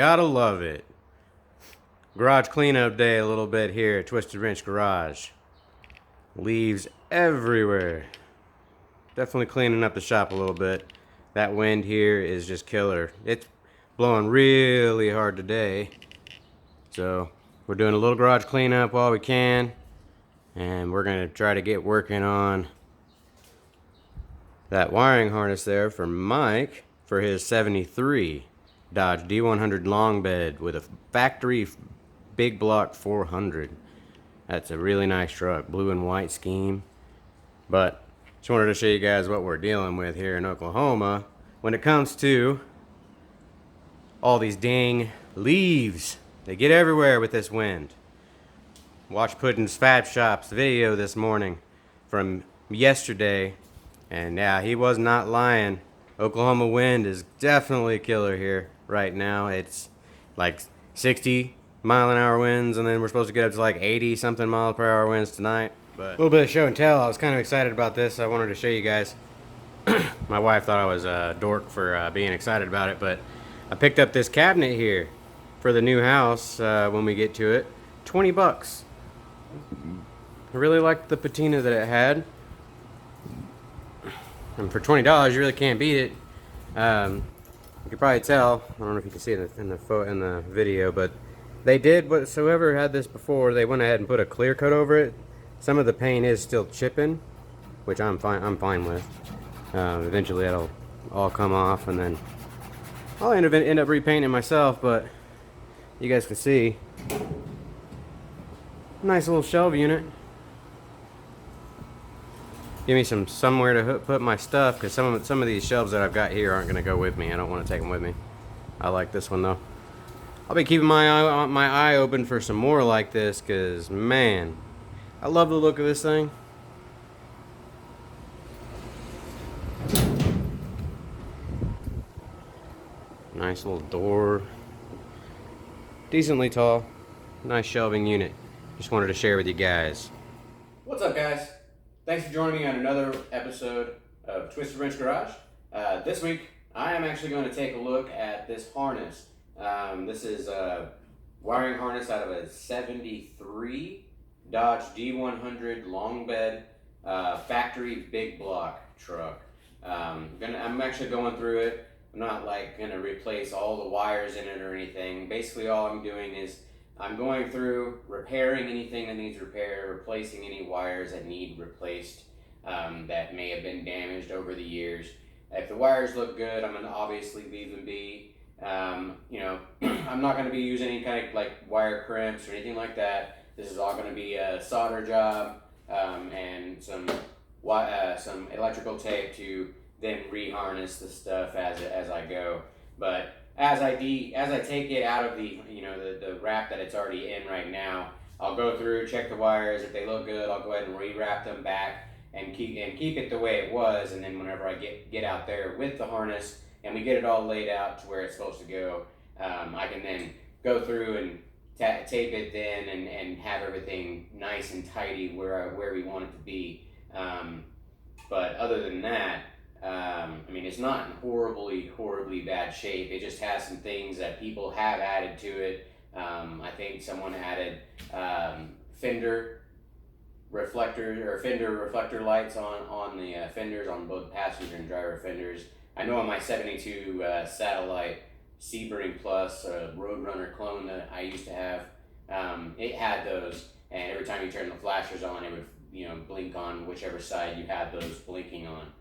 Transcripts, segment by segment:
Gotta love it. Garage cleanup day a little bit here at Twisted Wrench Garage. Leaves everywhere. Definitely cleaning up the shop a little bit. That wind here is just killer. It's blowing really hard today. So we're doing a little garage cleanup while we can. And we're gonna try to get working on that wiring harness there for Mike for his 73 Dodge D100 long bed with a factory big block 400. That's a really nice truck, blue and white scheme. But just wanted to show you guys what we're dealing with here in Oklahoma when it comes to all these dang leaves. They get everywhere with this wind. Watch Puddin's Fab Shop's video this morning from yesterday, and yeah, he was not lying. Oklahoma wind is definitely a killer here right now. It's like 60-mile-an-hour winds, and then we're supposed to get up to like 80-something mile per hour winds tonight. But a little bit of show and tell. I was kind of excited about this. I wanted to show you guys. My wife thought I was a dork for being excited about it, but I picked up this cabinet here for the new house when we get to it. 20 bucks. I really liked the patina that it had. And for $20, you really can't beat it. You can probably tell. I don't know if you can see it in the video, but they did whatsoever had this before. They went ahead and put a clear coat over it. Some of the paint is still chipping, which I'm fine with. Eventually, it'll all come off, and then I'll end up repainting it myself. But you guys can see, nice little shelf unit. Give me somewhere to put my stuff, because some of these shelves that I've got here aren't going to go with me. I don't want to take them with me. I like this one though. I'll be keeping my eye open for some more like this, because man, I love the look of this thing. Nice little door. Decently tall. Nice shelving unit. Just wanted to share with you guys. What's up, guys? Thanks for joining me on another episode of Twisted Wrench Garage. This week, I am actually going to take a look at this harness. This is a wiring harness out of a 73 Dodge D100 long bed factory big block truck. I'm actually going through it. I'm not like going to replace all the wires in it or anything. Basically, all I'm doing is I'm going through, repairing anything that needs repair, replacing any wires that need replaced that may have been damaged over the years. If the wires look good, I'm going to obviously leave them be. You know, I'm not going to be using any kind of like wire crimps or anything like that. This is all going to be a solder job and some electrical tape to then reharness the stuff as I go. But as I take it out of the the wrap that it's already in right now, I'll go through, check the wires. If they look good, I'll go ahead and re-wrap them back and keep it the way it was. And then whenever I get out there with the harness and we get it all laid out to where it's supposed to go, I can then go through and tape it then and have everything nice and tidy where we want it to be. But other than that, I mean, it's not in horribly bad shape. It just has some things that people have added to it. I think someone added fender reflector lights on the fenders on both passenger and driver fenders. I know on my 72 Satellite Sebring Plus Roadrunner clone that I used to have, it had those, and every time you turn the flashers on, it would blink on whichever side you had those blinking on.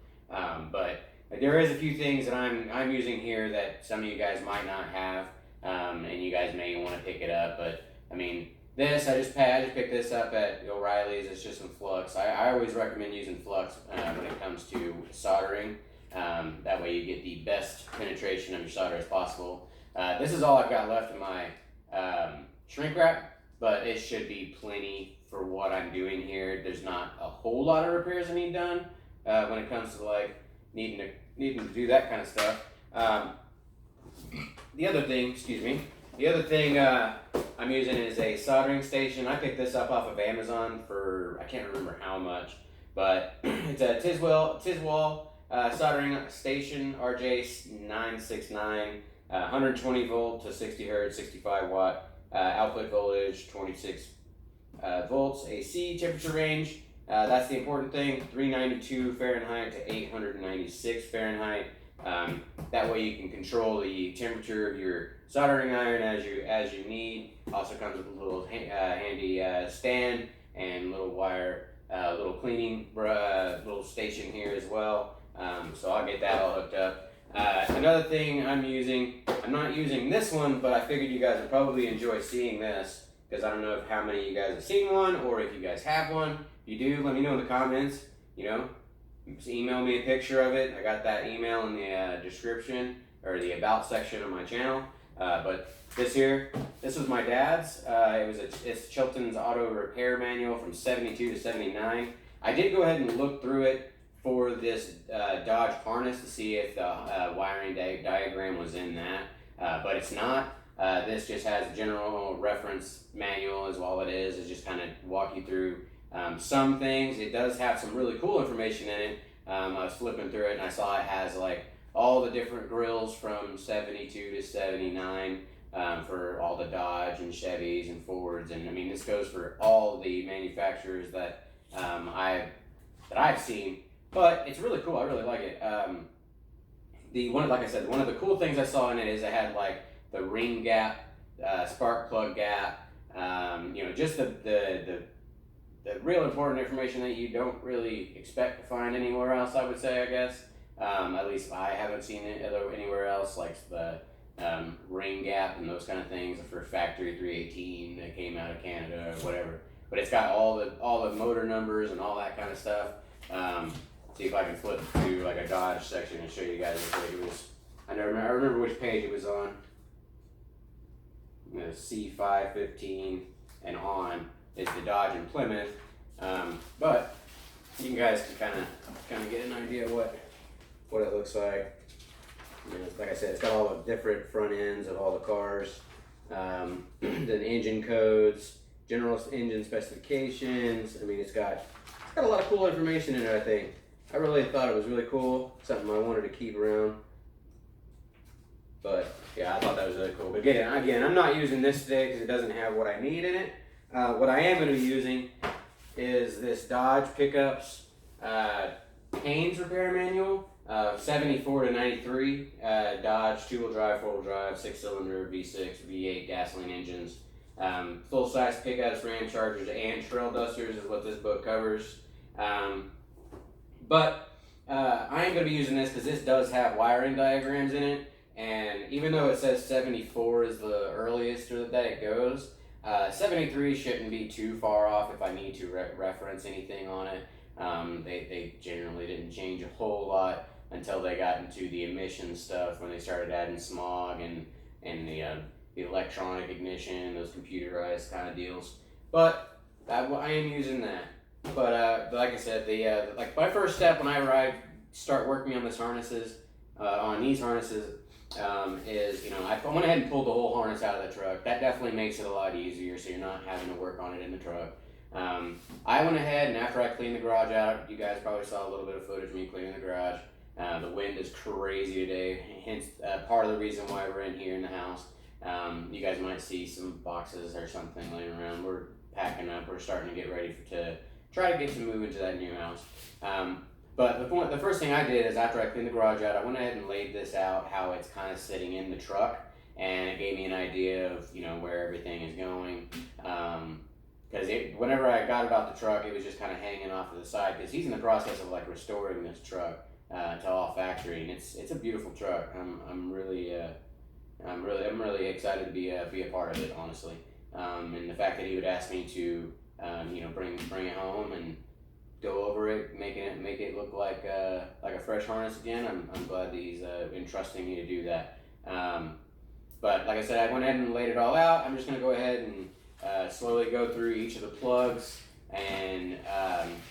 But there is a few things that I'm using here that some of you guys might not have, and you guys may want to pick it up. But I mean, I just picked this up at O'Reilly's. It's just some flux. I always recommend using flux when it comes to soldering. That way you get the best penetration of your solder as possible. This is all I've got left in my shrink wrap, but it should be plenty for what I'm doing here. There's not a whole lot of repairs I need done when it comes to like needing to do that kind of stuff. The other thing I'm using is a soldering station. I picked this up off of Amazon for, I can't remember how much, but it's a Tiswell soldering station RJ969. 120 volt to 60 hertz, 65 watt output voltage, 26 volts AC. Temperature range, that's the important thing, 392 Fahrenheit to 896 Fahrenheit. That way you can control the temperature of your soldering iron as you need. Also comes with a little handy stand and little wire, little cleaning little station here as well. So I'll get that all hooked up. Another thing I'm not using this one, but I figured you guys would probably enjoy seeing this, because I don't know how many of you guys have seen one, or if you guys have one. If you do, let me know in the comments. Just email me a picture of it. I got that email in the description, or the about section of my channel. But this was my dad's. It's Chilton's Auto Repair Manual from 72 to 79. I did go ahead and look through it for this Dodge harness to see if the wiring diagram was in that, but it's not. This just has a general reference manual is all it is. It's just kind of walk you through some things. It does have some really cool information in it. I was flipping through it and I saw it has like all the different grills from 72 to 79 for all the Dodge and Chevys and Fords, and I mean this goes for all the manufacturers that I've seen. But it's really cool. I really like it. Like I said, one of the cool things I saw in it is it had like the ring gap, spark plug gap. Just the real important information that you don't really expect to find anywhere else. I would say, I guess. At least I haven't seen it anywhere else, like the ring gap and those kind of things for factory 318 that came out of Canada or whatever. But it's got all the motor numbers and all that kind of stuff. See if I can flip to like a Dodge section and show you guys what it was. I remember which page it was on. The C515 and on is the Dodge and Plymouth. But you guys can kind of get an idea of what it looks like. Like I said, it's got all the different front ends of all the cars, the engine codes, general engine specifications. I mean, it's got a lot of cool information in it, I think. I really thought it was really cool, something I wanted to keep around. But yeah, I thought that was really cool. But again, I'm not using this today because it doesn't have what I need in it. What I am going to be using is this Dodge Pickups Haynes Repair Manual, 74 to 93, Dodge 2-wheel drive, 4-wheel drive, 6-cylinder, V6, V8 gasoline engines. Full-size pickups, Ram Chargers, and trail dusters is what this book covers. But I am going to be using this because this does have wiring diagrams in it, and even though it says 74 is the earliest that it goes, 73 shouldn't be too far off if I need to reference anything on it. They generally didn't change a whole lot until they got into the emission stuff, when they started adding smog and the electronic ignition, those computerized kind of deals. But I am using that. But like I said, like my first step when I start working on these harnesses, is I went ahead and pulled the whole harness out of the truck. That definitely makes it a lot easier, so you're not having to work on it in the truck. I went ahead and after I cleaned the garage out, you guys probably saw a little bit of footage of me cleaning the garage. The wind is crazy today, hence part of the reason why we're in here in the house. You guys might see some boxes or something laying around. We're packing up. We're starting to get ready to try to get to move into that new house. But the first thing I did is after I cleaned the garage out, I went ahead and laid this out, how it's kind of sitting in the truck, and it gave me an idea of where everything is going. Because whenever I got it off the truck, it was just kind of hanging off to the side, because he's in the process of like restoring this truck to all factory, and it's a beautiful truck. I'm really excited to be a part of it, honestly. And the fact that he would ask me to bring it home and go over it, make it look like a fresh harness again. I'm glad that he's entrusting me to do that. But like I said, I went ahead and laid it all out. I'm just gonna go ahead and slowly go through each of the plugs and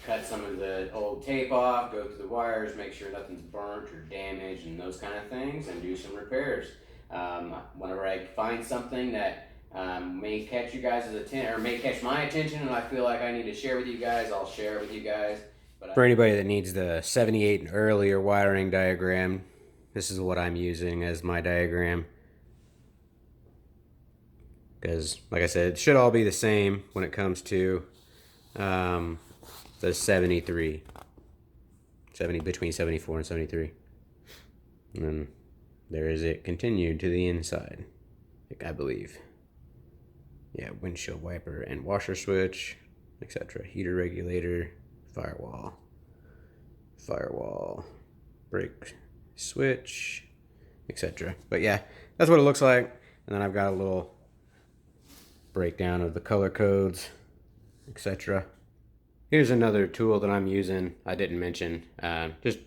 cut some of the old tape off, go through the wires, make sure nothing's burnt or damaged and those kind of things, and do some repairs. Whenever I find something that may catch you guys' attention, or may catch my attention, and I feel like I need to share with you guys, I'll share it with you guys. But for anybody that needs the 78 and earlier wiring diagram, this is what I'm using as my diagram. because, like I said, it should all be the same when it comes to the 73. Between 74 and 73. And then there is it continued to the inside, I believe. Yeah, windshield wiper and washer switch, etc. Heater regulator, firewall, brake switch, etc. But yeah, that's what it looks like. And then I've got a little breakdown of the color codes, etc. Here's another tool that I'm using. I didn't mention. Just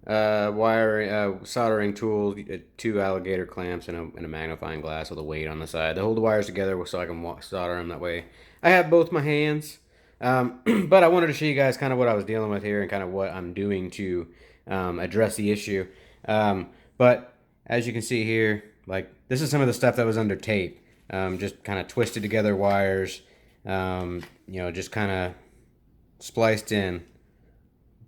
soldering tool, 2 alligator clamps, and a magnifying glass with a weight on the side. They hold the wires together so I can solder them that way. I have both my hands, but I wanted to show you guys kind of what I was dealing with here and kind of what I'm doing to address the issue. But as you can see here, like, this is some of the stuff that was under tape. Just kind of twisted together wires, just kind of spliced in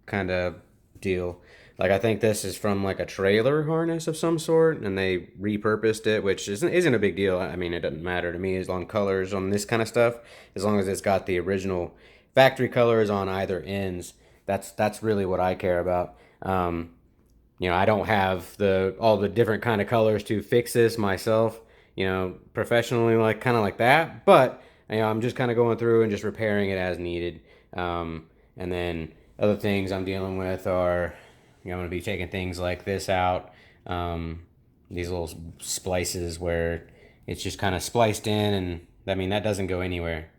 kind of deal. Like, I think this is from like a trailer harness of some sort, and they repurposed it, which isn't a big deal. I mean, it doesn't matter to me as long colors on this kind of stuff, as long as it's got the original factory colors on either ends. That's really what I care about. I don't have all the different kind of colors to fix this myself, professionally, like kind of like that. But I'm just kind of going through and just repairing it as needed. And then other things I'm dealing with are, I'm going to be taking things like this out, these little splices where it's just kind of spliced in, and I mean, that doesn't go anywhere.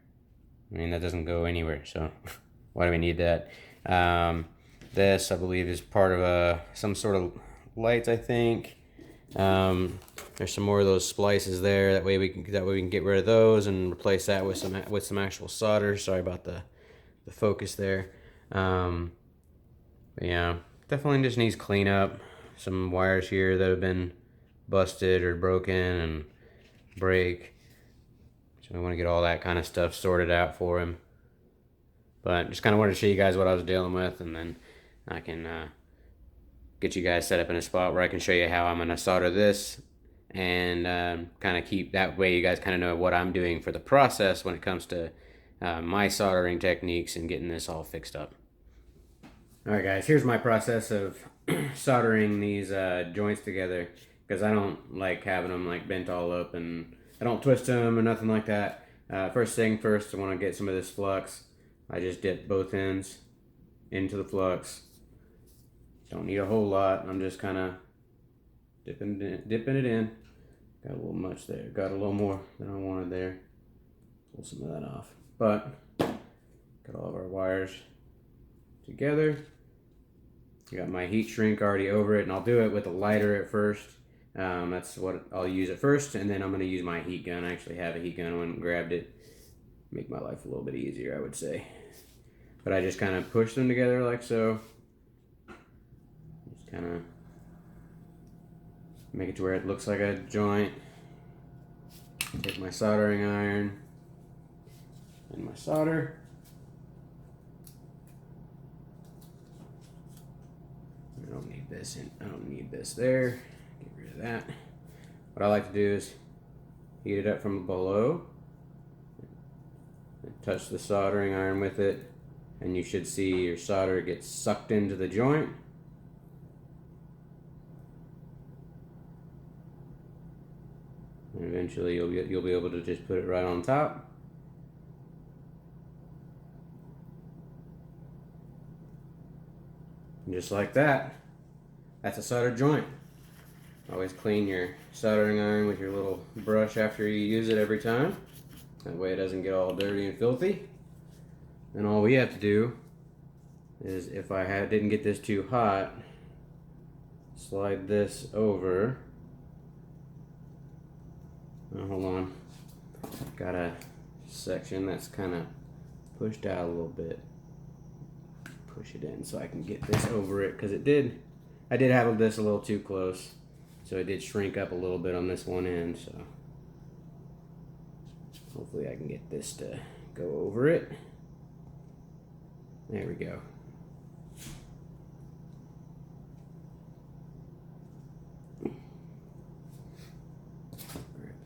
So why do we need that? This, I believe, is part of some sort of lights, I think. There's some more of those splices there. That way we can get rid of those and replace that with some actual solder. Sorry about the focus there. But yeah, definitely just needs cleanup. Some wires here that have been busted or broken and break. So we want to get all that kind of stuff sorted out for him. But just kind of wanted to show you guys what I was dealing with, and then I can get you guys set up in a spot where I can show you how I'm going to solder this, and kind of keep that way you guys kind of know what I'm doing for the process when it comes to my soldering techniques and getting this all fixed up. Alright guys, here's my process of soldering these joints together, because I don't like having them like bent all up, and I don't twist them or nothing like that. First thing first, I want to get some of this flux. I just dip both ends into the flux. Don't need a whole lot. I'm just kind of dipping it in. Got a little much there. Got a little more than I wanted there. Pull some of that off. But got all of our wires together. I got my heat shrink already over it, and I'll do it with a lighter at first. That's what I'll use at first, and then I'm going to use my heat gun. I actually have a heat gun. I went and grabbed it. Make my life a little bit easier, I would say. But I just kind of push them together like so. Just kind of make it to where it looks like a joint. Take my soldering iron and my solder. I don't need this there. Get rid of that. What I like to do is heat it up from below. Touch the soldering iron with it, and you should see your solder get sucked into the joint. And eventually you'll be able to just put it right on top. And just like that, that's a soldered joint. Always clean your soldering iron with your little brush after you use it every time. That way it doesn't get all dirty and filthy. And all we have to do is, if I didn't get this too hot, slide this over. Oh, hold on. Got a section that's kind of pushed out a little bit. Push it in so I can get this over it, because I did have this a little too close. So it did shrink up a little bit on this one end, so hopefully I can get this to go over it. There we go. Grab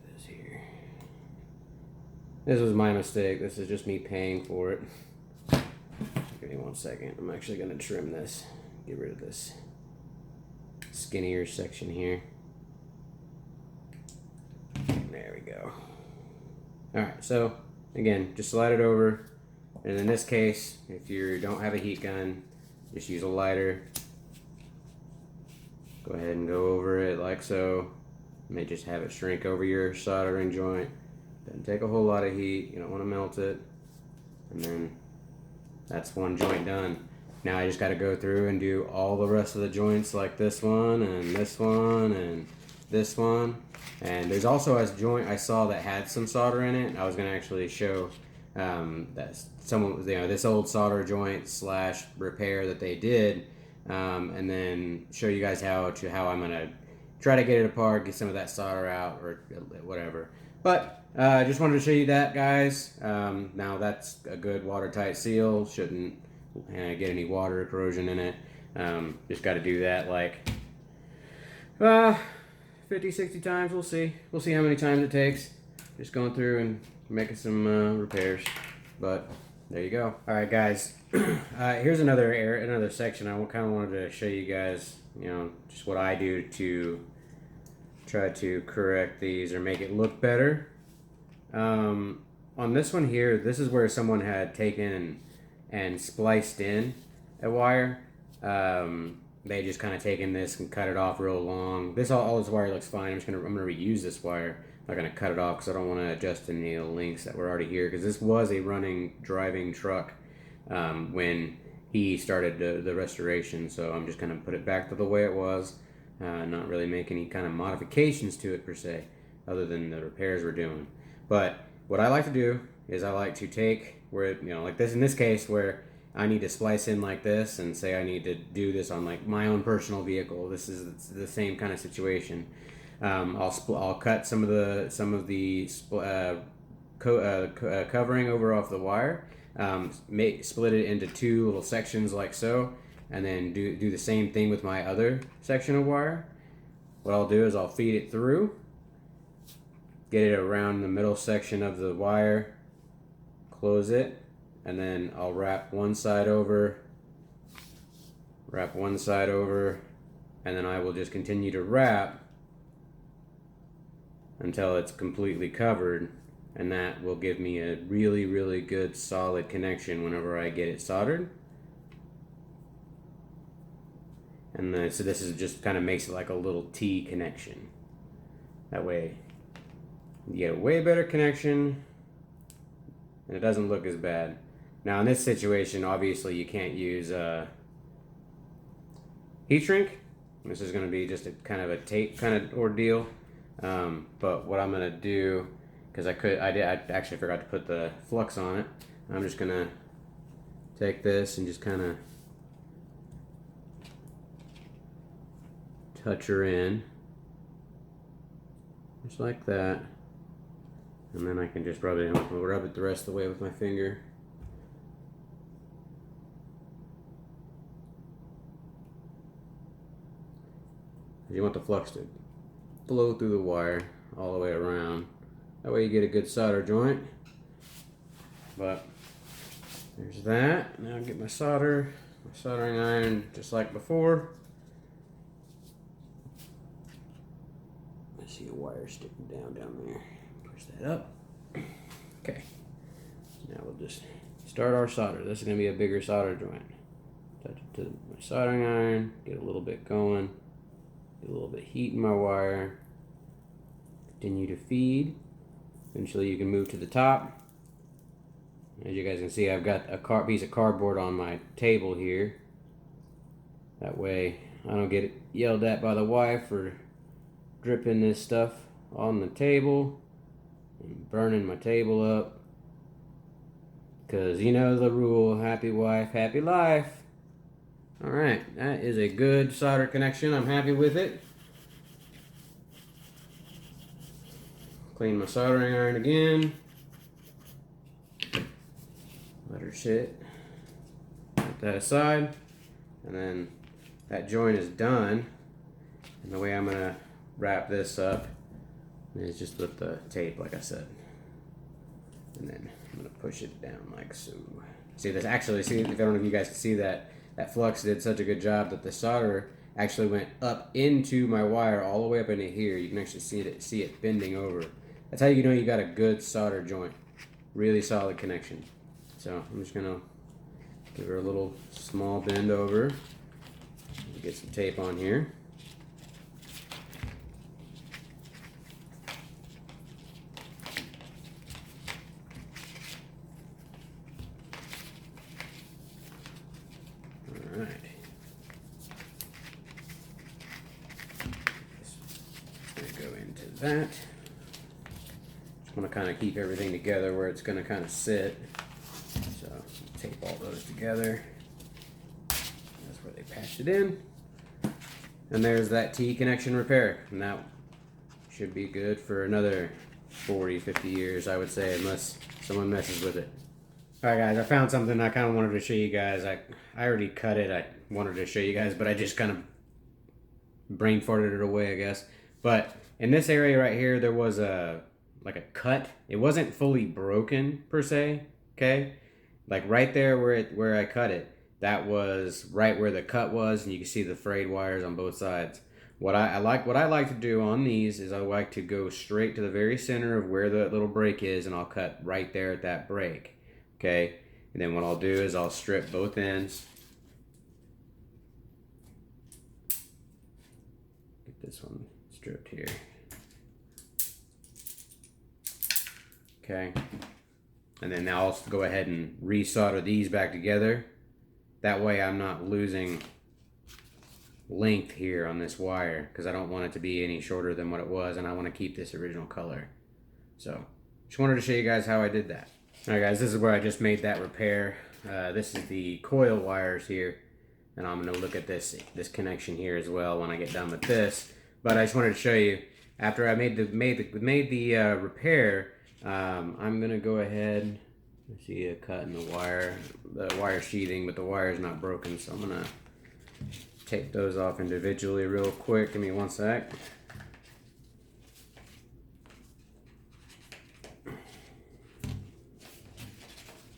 this here. This was my mistake. This is just me paying for it. Give me 1 second. I'm actually going to trim this. Get rid of this skinnier section here. There we go. Alright, so again, just slide it over. And in this case, if you don't have a heat gun, just use a lighter. Go ahead and go over it like so. You may just have it shrink over your soldering joint. Doesn't take a whole lot of heat. You don't want to melt it. And then that's one joint done. Now I just got to go through and do all the rest of the joints, like this one and this one and this one. And there's also a joint I saw that had some solder in it. I was going to actually show that someone, this old solder joint slash repair that they did, and then show you guys how I'm going to try to get it apart, get some of that solder out or whatever. But I just wanted to show you that, guys. Now that's a good watertight seal. Shouldn't get any water or corrosion in it. Just got to do that like 50, 60 times. We'll see. We'll see how many times it takes. Just going through and making some repairs. But there you go. All right, guys. Here's another section. I kind of wanted to show you guys, just what I do to try to correct these or make it look better. On this one here, this is where someone had taken and spliced in a wire. They just kind of taken this and cut it off real long. All this wire looks fine. I'm gonna reuse this wire. I'm not gonna cut it off because I don't want to adjust any of the links that were already here, because this was a driving truck when he started the restoration. So I'm just gonna put it back to the way it was, not really make any kind of modifications to it per se, other than the repairs we're doing. But what I like to do is I like to take where, like this in this case, where I need to splice in like this, and say I need to do this on like my own personal vehicle. This is the same kind of situation. I'll cut some of the covering over off the wire, split it into two little sections like so, and then do the same thing with my other section of wire. What I'll do is I'll feed it through, get it around the middle section of the wire, close it, and then I'll wrap one side over, and then I will just continue to wrap until it's completely covered, and that will give me a really, really good solid connection whenever I get it soldered. And then, so this is just kind of makes it like a little T connection. That way you get a way better connection and it doesn't look as bad. Now in this situation, obviously you can't use heat shrink. This is going to be just a kind of a tape kind of ordeal. But what I'm going to do, because I actually forgot to put the flux on it. I'm just going to take this and just kind of touch her in, just like that. And then I can just rub it the rest of the way with my finger. You want the flux to flow through the wire all the way around. That way you get a good solder joint. But there's that. Now I'll get my soldering iron just like before. I see a wire sticking down there. Push that up. Okay. Now we'll just start our solder. This is going to be a bigger solder joint. Touch it to my soldering iron, get a little bit going. A little bit of heat in my wire, continue to feed. Eventually you can move to the top. As you guys can see, I've got a piece of cardboard on my table here. That way I don't get yelled at by the wife for dripping this stuff on the table and burning my table up. Because you know the rule, happy wife, happy life. Alright, that is a good solder connection. I'm happy with it. Clean my soldering iron again. Let her sit. Put that aside. And then that joint is done. And the way I'm going to wrap this up is just with the tape, like I said. And then I'm gonna push it down like so. See this actually, see, I don't know if you guys can see that, that flux did such a good job that the solder actually went up into my wire all the way up into here. You can actually see it bending over. That's how you know you got a good solder joint. Really solid connection. So I'm just gonna give her a little small bend over. Get some tape on here. Alright. Just gonna go into that. Just want to kind of keep everything together where it's going to kind of sit. So tape all those together. That's where they patched it in. And there's that T connection repair. And that should be good for another 40, 50 years, I would say, unless someone messes with it. Alright guys, I found something I kind of wanted to show you guys. I already cut it. I wanted to show you guys, but I just kind of brain farted it away, I guess. But in this area right here, there was like a cut. It wasn't fully broken per se, okay? Like right there where I cut it, that was right where the cut was, and you can see the frayed wires on both sides. What I like to do on these is I like to go straight to the very center of where the little break is, and I'll cut right there at that break, okay? And then what I'll do is I'll strip both ends. Get this one stripped here. Okay, and then now I'll go ahead and resolder these back together. That way I'm not losing length here on this wire, because I don't want it to be any shorter than what it was, and I want to keep this original color. So just wanted to show you guys how I did that. Alright guys, this is where I just made that repair. This is the coil wires here, and I'm going to look at this connection here as well when I get done with this. But I just wanted to show you, after I made the repair, I'm gonna go ahead. I see a cut in the wire sheathing, but the wire is not broken, so I'm gonna take those off individually real quick. Give me one sec.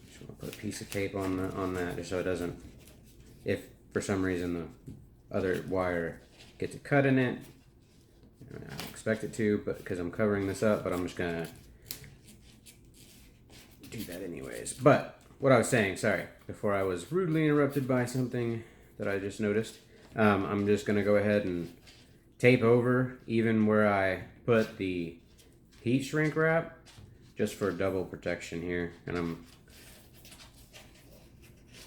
Just wanna put a piece of tape on that, just so it doesn't. If for some reason the other wire gets a cut in it, I don't expect it to, but because I'm covering this up, but I'm just gonna do that anyways. But what I was saying, sorry, before I was rudely interrupted by something that I just noticed, I'm just gonna go ahead and tape over even where I put the heat shrink wrap, just for double protection here. And I'm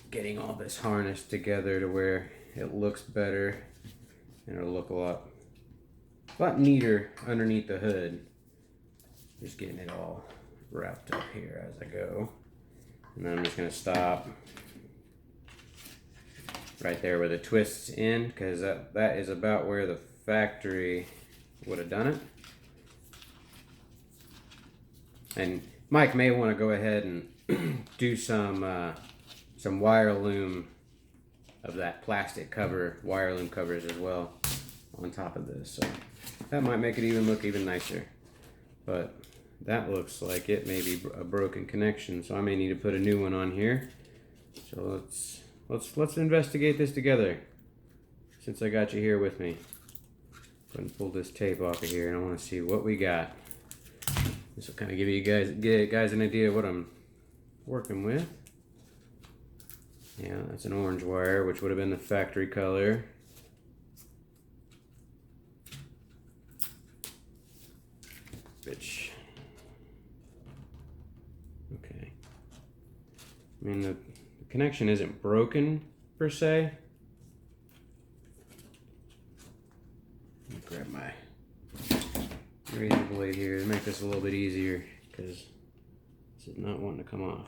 getting all this harnessed together to where it looks better, and it'll look a lot neater underneath the hood. Just getting it all wrapped up here as I go. And then I'm just going to stop right there where the twists in, because that is about where the factory would have done it. And Mike may want to go ahead and do some wire loom of that plastic cover, wire loom covers as well on top of this. So that might make it look even nicer. But that looks like it may be a broken connection, so I may need to put a new one on here. So let's investigate this together. Since I got you here with me, go ahead and pull this tape off of here, and I want to see what we got. This will kind of give you guys an idea of what I'm working with. Yeah, that's an orange wire, which would have been the factory color. Which, okay. I mean, the connection isn't broken per se. Let me grab my razor blade here to make this a little bit easier, because this is not wanting to come off.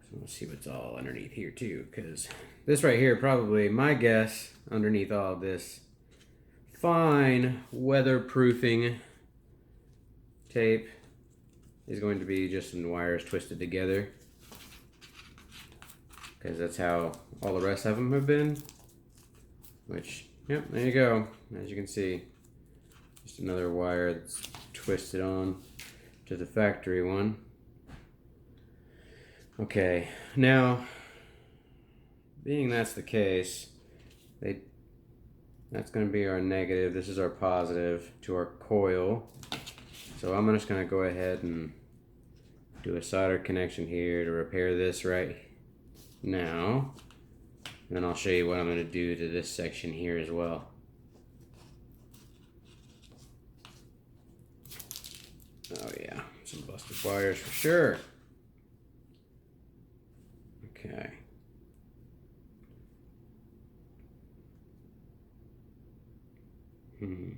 So let's see what's all underneath here too, because this right here, probably my guess underneath all of this fine weatherproofing tape is going to be just some wires twisted together, because that's how all the rest of them have been. Which, yep, there you go. As you can see, Just another wire that's twisted on to the factory one. Okay, now, being that's the case, that's going to be our negative. This is our positive to our coil. So I'm just going to go ahead and do a solder connection here to repair this right now. And then I'll show you what I'm going to do to this section here as well. Oh yeah, some busted wires for sure. Okay. I'm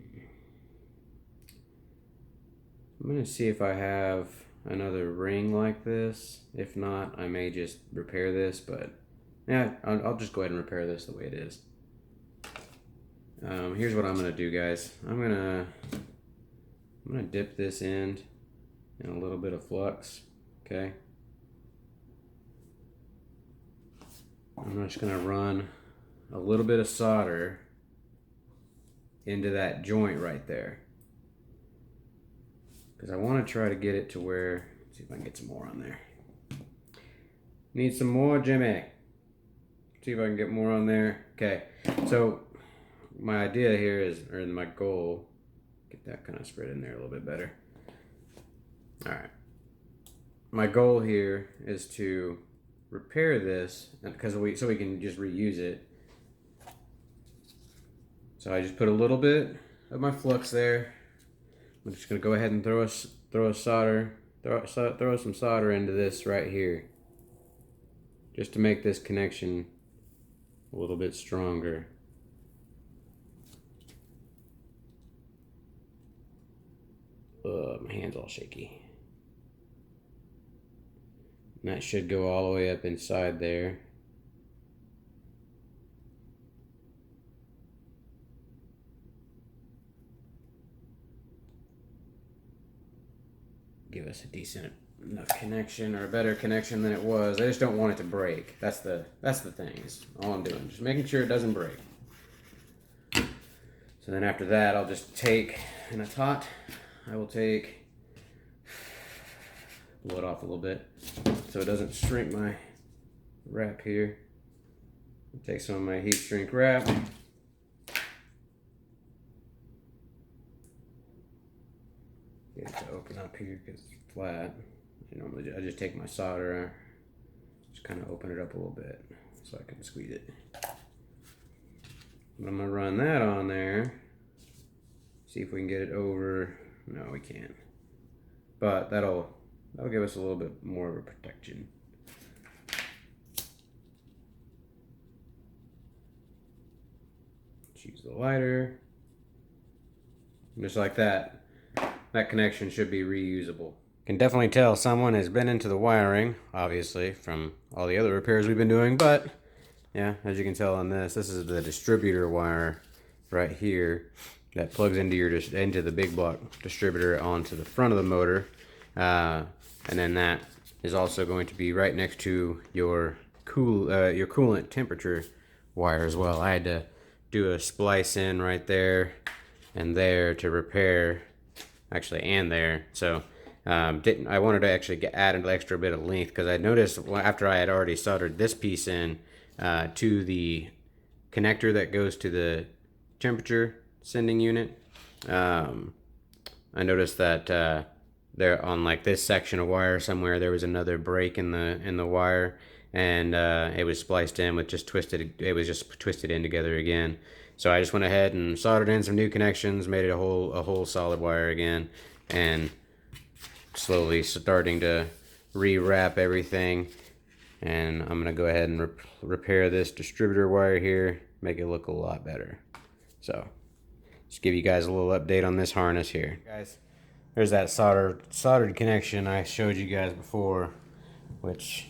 going to see if I have another ring like this. If not, I may just repair this, but yeah, I'll just go ahead and repair this the way it is. Here's what I'm going to do, guys. I'm going to dip this end in a little bit of flux, okay? I'm just going to run a little bit of solder into that joint right there, because I want to try to get it to where, let's see if I can get some more on there. Need some more, Jimmy. See if I can get more on there. Okay, so my idea here is, or my goal, get that kind of spread in there a little bit better. All right, my goal here is to repair this, because so we can just reuse it. So I just put a little bit of my flux there. I'm just gonna go ahead and throw some solder into this right here, just to make this connection a little bit stronger. My hand's all shaky. And that should go all the way up inside there. Give us a decent enough connection, or a better connection than it was. I just don't want it to break. That's the thing. Is all I'm doing. Just making sure it doesn't break. So then after that, I'll just take, and it's hot, I will take, blow it off a little bit so it doesn't shrink my wrap here. I'll take some of my heat shrink wrap. Get it to open up here because it's flat. Normally I just take my solder, just kind of open it up a little bit so I can squeeze it. But I'm gonna run that on there. See if we can get it over. No, we can't. But that'll give us a little bit more of a protection. Choose the lighter. Just like that. That connection should be reusable. Can definitely tell someone has been into the wiring, obviously, from all the other repairs we've been doing, but yeah, as you can tell on this is the distributor wire right here that plugs into the big block distributor onto the front of the motor, and then that is also going to be right next to your coolant temperature wire as well. I had to do a splice in right there and there to repair, actually, and there. So I wanted to actually add an extra bit of length, because I noticed after I had already soldered this piece in to the connector that goes to the temperature sending unit, I noticed that there on like this section of wire somewhere there was another break in the wire, and it was spliced in with just twisted. It was just twisted in together again. So I just went ahead and soldered in some new connections, made it a whole solid wire again, and slowly starting to rewrap everything. And I'm gonna go ahead and repair this distributor wire here, make it look a lot better. So just give you guys a little update on this harness here. Guys, there's that soldered connection I showed you guys before, which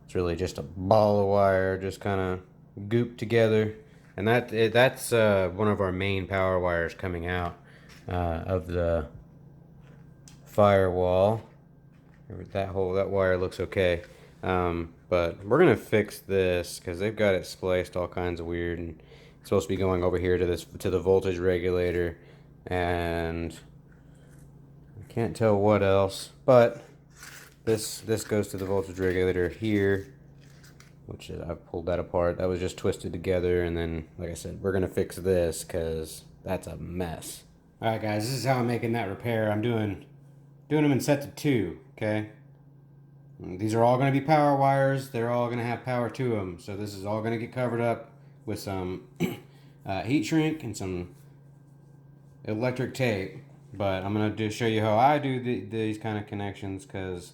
it's really just a ball of wire just kind of gooped together. And that's one of our main power wires coming out of the firewall. That wire looks okay, but we're gonna fix this because they've got it spliced all kinds of weird, and it's supposed to be going over here to the voltage regulator. and I can't tell what else, but this goes to the voltage regulator here, which I pulled that apart. That was just twisted together, and then, like I said, we're gonna fix this because that's a mess. All right, guys, this is how I'm making that repair. I'm doing them in sets of 2. Okay. These are all going to be power wires. They're all going to have power to them. So this is all going to get covered up with some heat shrink and some electric tape. But I'm going to show you how I do these kind of connections, because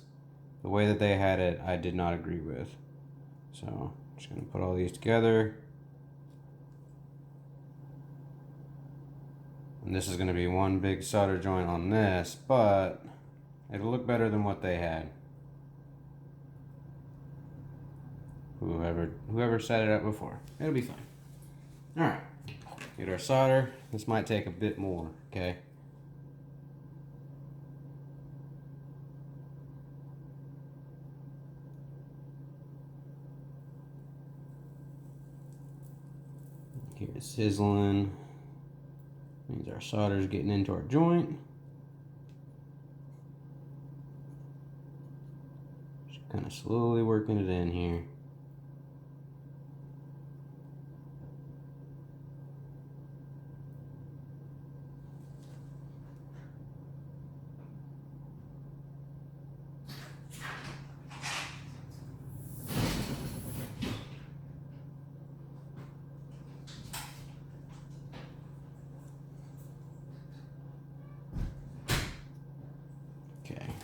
the way that they had it, I did not agree with. So I'm just going to put all these together. And this is going to be one big solder joint on this, but it'll look better than what they had. Whoever set it up before. It'll be fine. Alright. Get our solder. This might take a bit more, okay? Here's sizzling. Means our solder's getting into our joint. Just kind of slowly working it in here.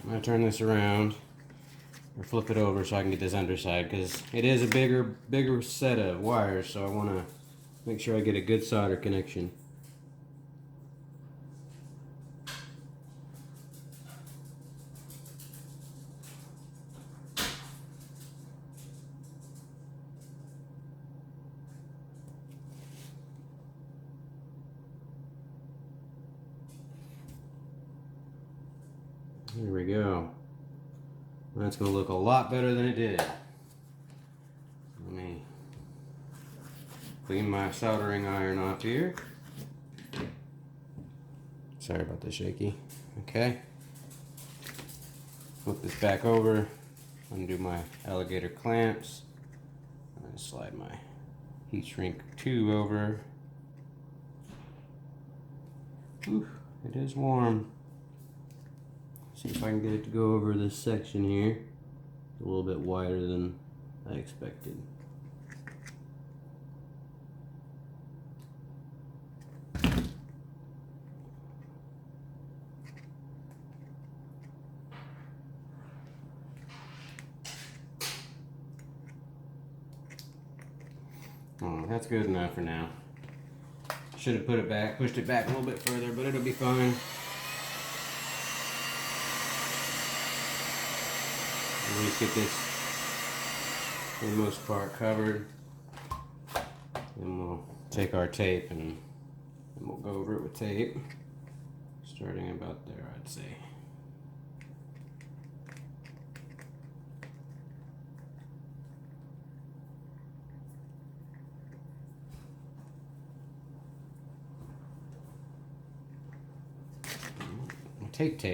I'm going to turn this around or flip it over so I can get this underside, because it is a bigger set of wires, so I want to make sure I get a good solder connection. There we go. That's going to look a lot better than it did. Let me clean my soldering iron off here. Sorry about the shaky. Okay. Flip this back over. Undo my alligator clamps. And slide my heat shrink tube over. Ooh, it is warm. See if I can get it to go over this section here. A little bit wider than I expected. Oh, that's good enough for now. Should have pushed it back a little bit further, but it'll be fine. At least get this, for the most part, covered. Then we'll take our tape and we'll go over it with tape, starting about there, I'd say.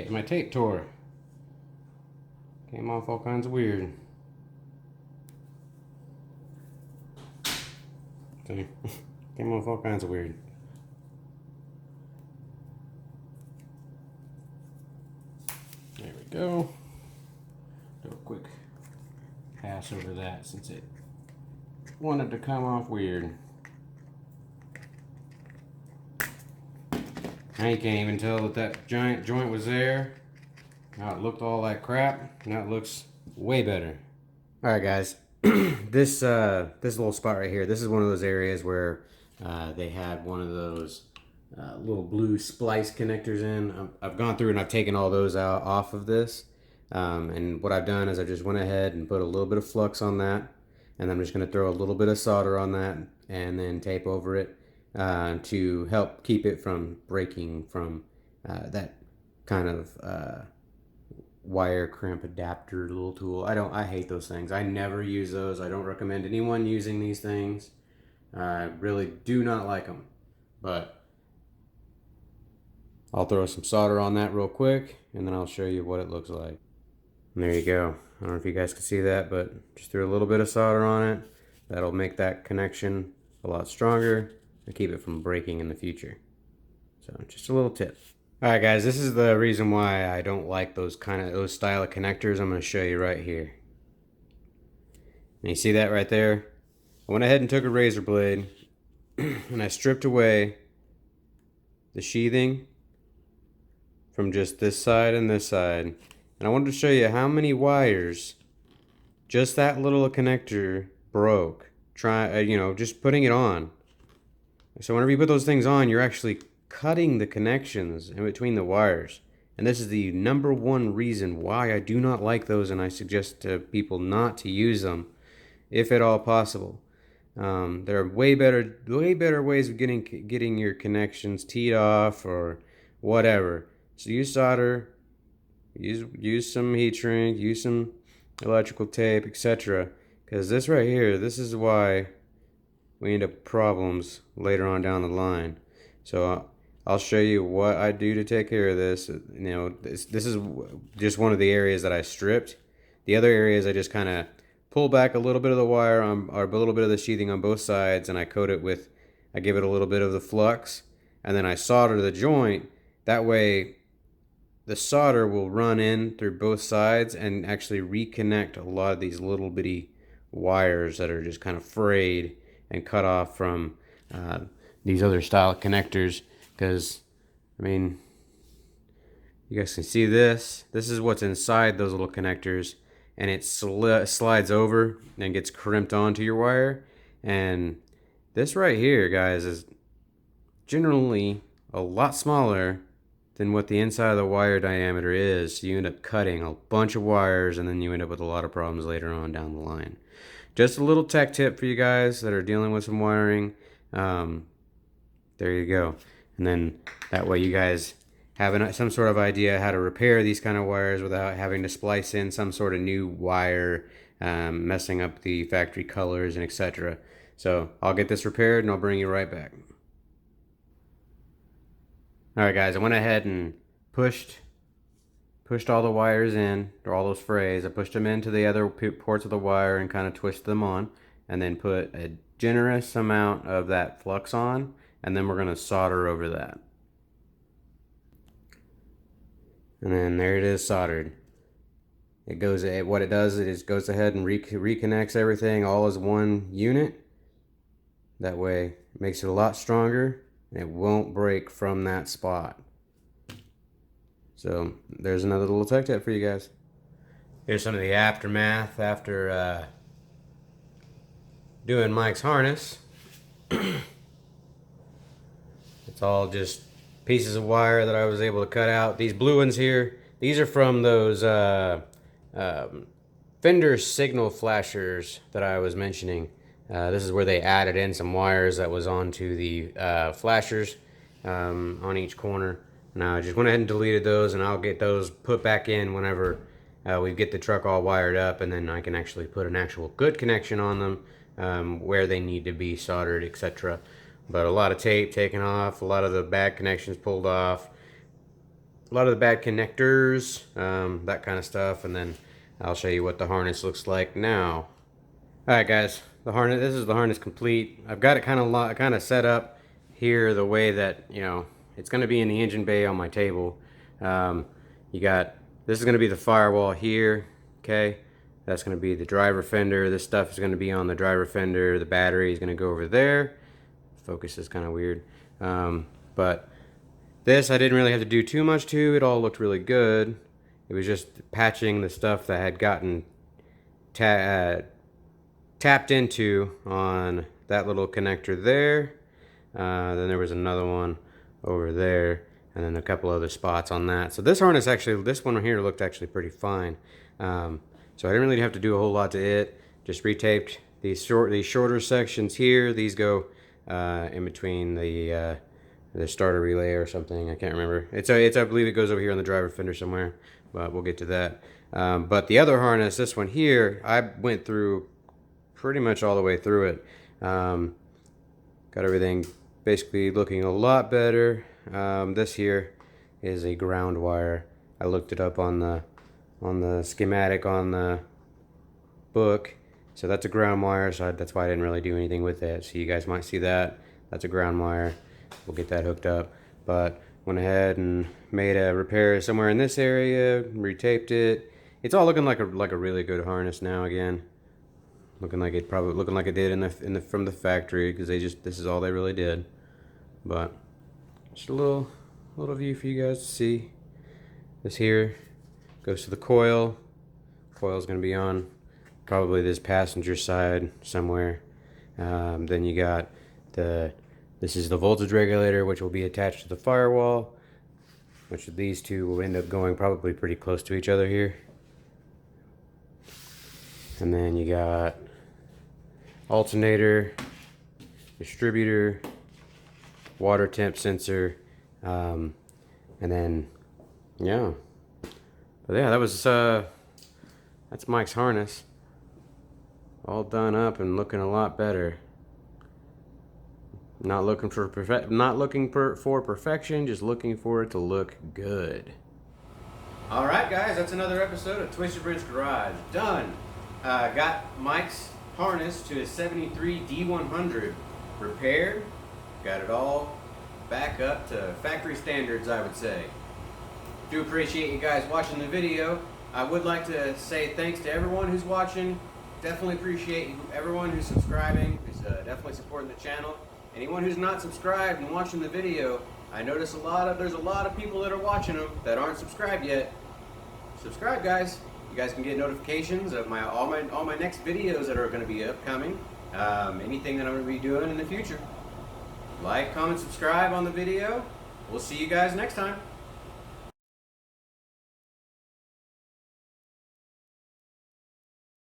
My tape tore. Came off all kinds of weird. See? Came off all kinds of weird. There we go. Do a quick pass over that since it wanted to come off weird. Now you can't even tell that giant joint was there. Now it looked all like crap. Now it looks way better. All right, guys. This little spot right here. This is one of those areas where they had one of those little blue splice connectors in. I've gone through and I've taken all those out off of this. And what I've done is I just went ahead and put a little bit of flux on that, and I'm just going to throw a little bit of solder on that, and then tape over it to help keep it from breaking from that kind of wire crimp adapter little tool. I hate those things. I never use those. I don't recommend anyone using these things. I really do not like them. But I'll throw some solder on that real quick, and then I'll show you what it looks like. And there you go. I don't know if you guys can see that, but just threw a little bit of solder on it. That'll make that connection a lot stronger and keep it from breaking in the future. So just a little tip. All right, guys, this is the reason why I don't like those style of connectors. I'm going to show you right here. And you see that right there? I went ahead and took a razor blade and I stripped away the sheathing from just this side and this side. And I wanted to show you how many wires just that little connector broke. Just putting it on. So whenever you put those things on, you're actually cutting the connections in between the wires. And this is the #1 reason why I do not like those, and I suggest to people not to use them, if at all possible. There are way better ways of getting your connections teed off or whatever. So use solder, use some heat shrink, use some electrical tape, etc. Because this right here, this is why we end up with problems later on down the line. So I'll show you what I do to take care of this. This is just one of the areas that I stripped. The other areas I just kind of pull back a little bit of the wire or a little bit of the sheathing on both sides, and I coat it with, I give it a little bit of the flux, and then I solder the joint. That way the solder will run in through both sides and actually reconnect a lot of these little bitty wires that are just kind of frayed and cut off from these other style connectors. Because, I mean, you guys can see this. This is what's inside those little connectors, and it slides over and gets crimped onto your wire. And this right here, guys, is generally a lot smaller than what the inside of the wire diameter is. So you end up cutting a bunch of wires, and then you end up with a lot of problems later on down the line. Just a little tech tip for you guys that are dealing with some wiring. There you go. And then that way you guys have some sort of idea how to repair these kind of wires without having to splice in some sort of new wire, messing up the factory colors and etc. So I'll get this repaired and I'll bring you right back. Alright guys, I went ahead and pushed all the wires in, or all those frays. I pushed them into the other ports of the wire and kind of twisted them on, and then put a generous amount of that flux on, and then we're going to solder over that. And then there it is, soldered. What it does is goes ahead and reconnects everything all as one unit. That way it makes it a lot stronger and it won't break from that spot. So there's another little tech tip for you guys. Here's some of the aftermath after doing Mike's harness. It's all just pieces of wire that I was able to cut out. These blue ones here, these are from those fender signal flashers that I was mentioning. This is where they added in some wires that was onto the flashers on each corner. Now I just went ahead and deleted those, and I'll get those put back in whenever we get the truck all wired up, and then I can actually put an actual good connection on them where they need to be soldered, etc. But a lot of tape taken off, a lot of the bad connections pulled off, a lot of the bad connectors, that kind of stuff, and then I'll show you what the harness looks like now. Alright guys, this is the harness complete. I've got it kind of set up here the way that, it's going to be in the engine bay on my table. This is going to be the firewall here, okay? That's going to be the driver fender. This stuff is going to be on the driver fender. The battery is going to go over there. Focus is kind of weird. But this I didn't really have to do too much to. It all looked really good. It was just patching the stuff that had gotten tapped into on that little connector there. Then there was another one over there, and then a couple other spots on that. So this harness this one here looked actually pretty fine. So I didn't really have to do a whole lot to it. Just retaped these shorter sections here. These go in between the starter relay or something. I can't remember. I believe it goes over here on the driver fender somewhere, but we'll get to that. But the other harness, this one here, I went through pretty much all the way through it. Got everything basically looking a lot better. This here, is a ground wire. I looked it up on the schematic on the book. So that's a ground wire, so that's why I didn't really do anything with it. So you guys might see that. That's a ground wire. We'll get that hooked up. But went ahead and made a repair somewhere in this area, retaped it. It's all looking like a really good harness now again. Looking like it did from the factory, because this is all they really did. But just a little view for you guys to see. This here goes to the coil. Coil's gonna be on probably this passenger side somewhere. Then you got this is the voltage regulator, which will be attached to the firewall, which these two will end up going probably pretty close to each other here. And then you got alternator, distributor, water temp sensor, and then yeah. But yeah, that's Mike's harness. All done up and looking a lot better. Not looking for perfection, just looking for it to look good. All right, guys, that's another episode of Twisted Wrench Garage. Done. Got Mike's harness to his 73 D100 repaired. Got it all back up to factory standards, I would say. Do appreciate you guys watching the video. I would like to say thanks to everyone who's watching. Definitely appreciate everyone who's subscribing, who's definitely supporting the channel. Anyone who's not subscribed and watching the video, I notice there's a lot of people that are watching them that aren't subscribed yet. Subscribe, guys. You guys can get notifications of all my next videos that are going to be upcoming. Anything that I'm going to be doing in the future. Like, comment, subscribe on the video. We'll see you guys next time.